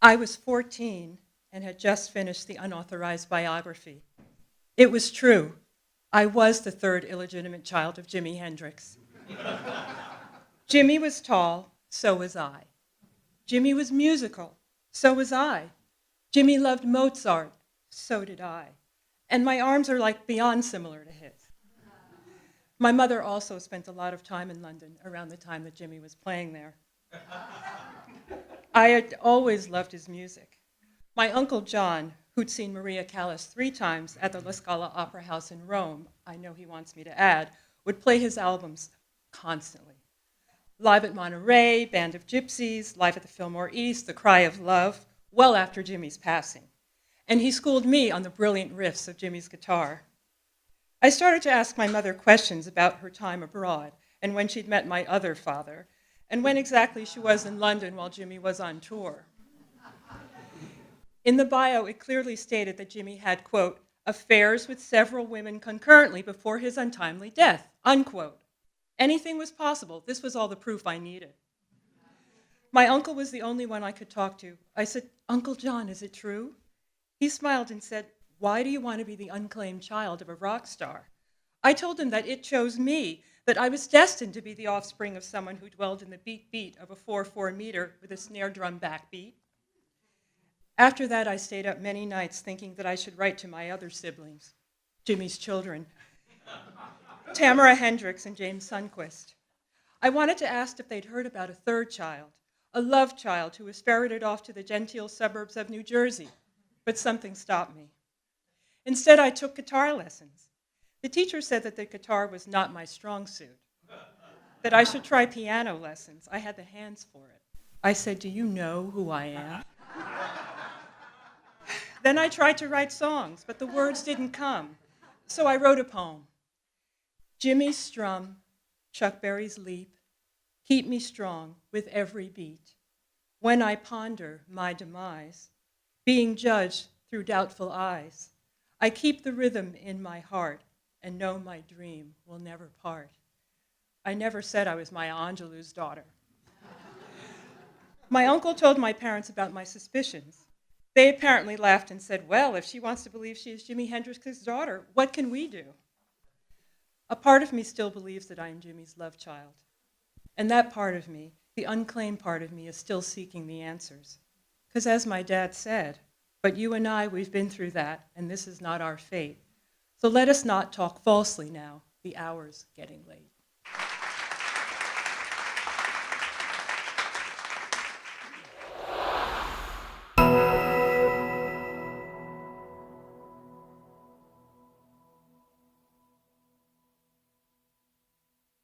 I was 14 and had just finished the unauthorized biography. It was true. I was the third illegitimate child of Jimi Hendrix. Jimmy was tall, so was I. Jimmy was musical, so was I. Jimmy loved Mozart, so did I. And my arms are like beyond similar to his. My mother also spent a lot of time in London around the time that Jimmy was playing there. I had always loved his music. My Uncle John, who'd seen Maria Callas 3 times at the La Scala Opera House in Rome, I know he wants me to add, would play his albums constantly. Live at Monterey, Band of Gypsies, Live at the Fillmore East, The Cry of Love, well after Jimmy's passing. And he schooled me on the brilliant riffs of Jimmy's guitar. I started to ask my mother questions about her time abroad and when she'd met my other father, and when exactly she was in London while Jimmy was on tour. In the bio, it clearly stated that Jimmy had, quote, affairs with several women concurrently before his untimely death, unquote. Anything was possible. This was all the proof I needed. My uncle was the only one I could talk to. I said, Uncle John, is it true? He smiled and said, why do you want to be the unclaimed child of a rock star? I told him that it chose me, that I was destined to be the offspring of someone who dwelled in the beat of a 4/4 meter with a snare drum backbeat. After that, I stayed up many nights thinking that I should write to my other siblings, Jimmy's children, Tamara Hendricks and James Sundquist. I wanted to ask if they'd heard about a third child, a love child who was ferreted off to the genteel suburbs of New Jersey, but something stopped me. Instead, I took guitar lessons. The teacher said that the guitar was not my strong suit, that I should try piano lessons. I had the hands for it. I said, do you know who I am? Then I tried to write songs, but the words didn't come. So I wrote a poem. Jimmy's strum, Chuck Berry's leap, keep me strong with every beat. When I ponder my demise, being judged through doubtful eyes, I keep the rhythm in my heart and know my dream will never part. I never said I was Maya Angelou's daughter. My uncle told my parents about my suspicions. They apparently laughed and said, well, if she wants to believe she is Jimi Hendrix's daughter, what can we do? A part of me still believes that I am Jimmy's love child. And that part of me, the unclaimed part of me, is still seeking the answers. Because as my dad said, but you and I, we've been through that, and this is not our fate. So let us not talk falsely now, the hour's getting late.